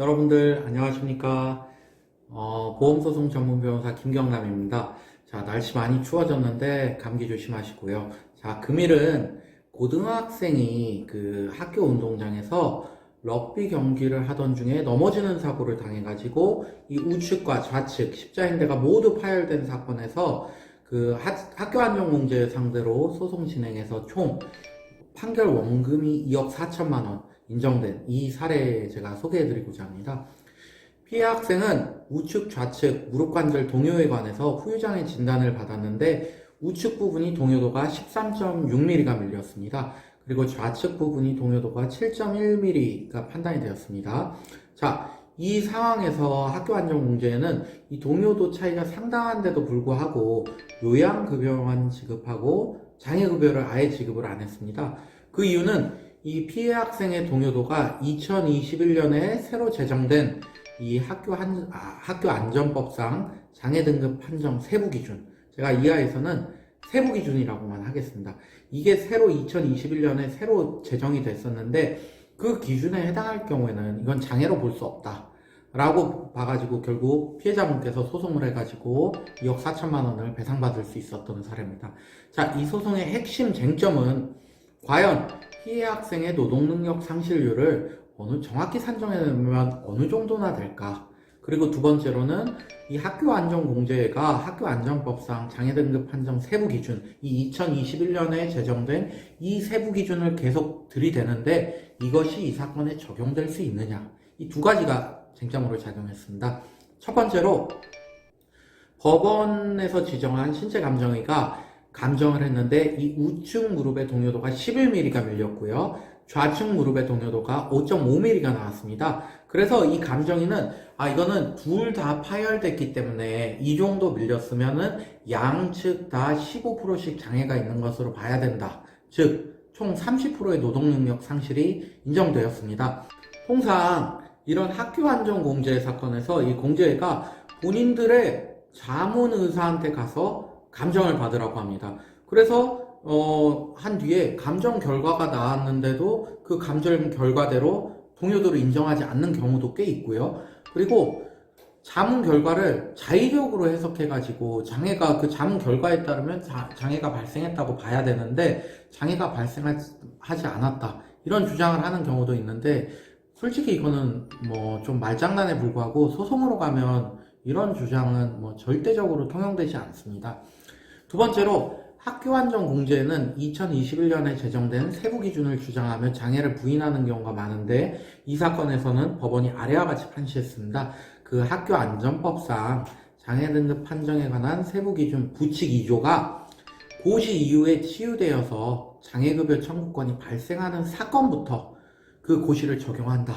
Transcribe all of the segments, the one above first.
여러분들 안녕하십니까? 보험소송 전문 변호사 김경남입니다. 자, 날씨 많이 추워졌는데 감기 조심하시고요. 자, 금일은 고등학생이 그 학교 운동장에서 럭비 경기를 하던 중에 넘어지는 사고를 당해가지고 이 우측과 좌측 십자인대가 모두 파열된 사건에서 그 학교 안전공제 상대로 소송 진행해서 총 판결 원금이 2억 4천만 원 인정된 이 사례 제가 소개해드리고자 합니다. 피해 학생은 우측, 좌측, 무릎 관절 동요에 관해서 후유장애 진단을 받았는데 우측 부분이 동요도가 13.6mm가 밀렸습니다. 그리고 좌측 부분이 동요도가 7.1mm가 판단이 되었습니다. 자, 이 상황에서 학교 안전공제에는 이 동요도 차이가 상당한데도 불구하고 요양급여만 지급하고 장애급여를 아예 지급을 안 했습니다. 그 이유는 이 피해 학생의 동요도가 2021년에 새로 제정된 이 학교 안전법상 장애 등급 판정 세부 기준, 제가 이하에서는 세부 기준이라고만 하겠습니다. 이게 새로 2021년에 새로 제정이 됐었는데 그 기준에 해당할 경우에는 이건 장애로 볼 수 없다 라고 봐가지고 결국 피해자분께서 소송을 해가지고 2억 4천만 원을 배상받을 수 있었던 사례입니다. 자, 이 소송의 핵심 쟁점은 과연 피해 학생의 노동능력 상실률을 정확히 산정해내면 어느 정도나 될까? 그리고 두 번째로는 이 학교안전공제가 학교안전법상 장애등급 판정 세부 기준, 이 2021년에 제정된 이 세부 기준을 계속 들이대는데 이것이 이 사건에 적용될 수 있느냐? 이 두 가지가 쟁점으로 작용했습니다. 첫 번째로 법원에서 지정한 신체감정의가 감정을 했는데 이 우측 무릎의 동요도가 11mm가 밀렸고요. 좌측 무릎의 동요도가 5.5mm가 나왔습니다. 그래서 이 감정인은 이거는 둘 다 파열됐기 때문에 이 정도 밀렸으면은 양측 다 15%씩 장애가 있는 것으로 봐야 된다. 즉 총 30%의 노동능력 상실이 인정되었습니다. 통상 이런 학교 안전 공제 사건에서 이 공제가 본인들의 자문의사한테 가서 감정을 받으라고 합니다. 그래서 한 뒤에 감정 결과가 나왔는데도 그 감정 결과대로 동요도를 인정하지 않는 경우도 꽤 있고요. 그리고 자문 결과를 자의적으로 해석해가지고 장애가 그 자문 결과에 따르면 장애가 발생했다고 봐야 되는데 장애가 발생하지 않았다 이런 주장을 하는 경우도 있는데 솔직히 이거는 좀 말장난에 불과하고 소송으로 가면 이런 주장은 절대적으로 통용되지 않습니다. 두 번째로 학교안전공제는 2021년에 제정된 세부 기준을 주장하며 장애를 부인하는 경우가 많은데 이 사건에서는 법원이 아래와 같이 판시했습니다. 그 학교안전법상 장애등급 판정에 관한 세부 기준 부칙 2조가 고시 이후에 치유되어서 장애급여 청구권이 발생하는 사건부터 그 고시를 적용한다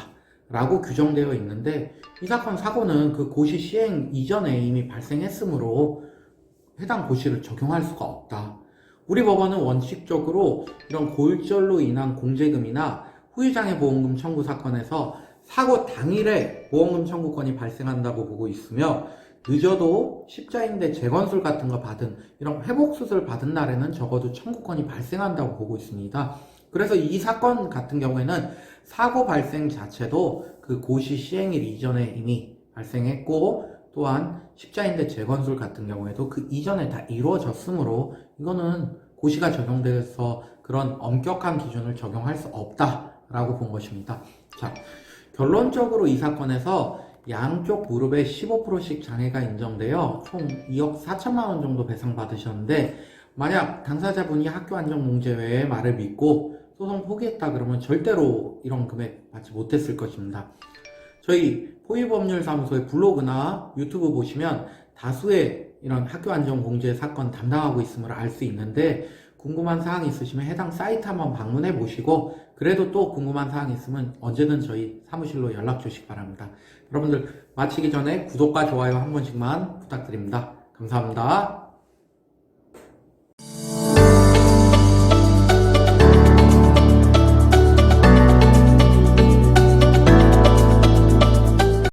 라고 규정되어 있는데 이 사건 사고는 그 고시 시행 이전에 이미 발생했으므로 해당 고시를 적용할 수가 없다. 우리 법원은 원칙적으로 이런 고율절로 인한 공제금이나 후유장애 보험금 청구 사건에서 사고 당일에 보험금 청구권이 발생한다고 보고 있으며 늦어도 십자인대 재건술 같은 거 받은 이런 회복수술 받은 날에는 적어도 청구권이 발생한다고 보고 있습니다. 그래서 이 사건 같은 경우에는 사고 발생 자체도 그 고시 시행일 이전에 이미 발생했고 또한 십자인대 재건술 같은 경우에도 그 이전에 다 이루어졌으므로 이거는 고시가 적용돼서 그런 엄격한 기준을 적용할 수 없다라고 본 것입니다. 자, 결론적으로 이 사건에서 양쪽 무릎에 15%씩 장애가 인정되어 총 2억 4천만 원 정도 배상받으셨는데 만약 당사자분이 학교안전공제회의 말을 믿고 소송 포기했다 그러면 절대로 이런 금액 받지 못했을 것입니다. 저희 포유법률사무소의 블로그나 유튜브 보시면 다수의 이런 학교안전공제 사건 담당하고 있음을 알 수 있는데 궁금한 사항이 있으시면 해당 사이트 한번 방문해 보시고 그래도 또 궁금한 사항이 있으면 언제든 저희 사무실로 연락 주시기 바랍니다. 여러분들 마치기 전에 구독과 좋아요 한 번씩만 부탁드립니다. 감사합니다.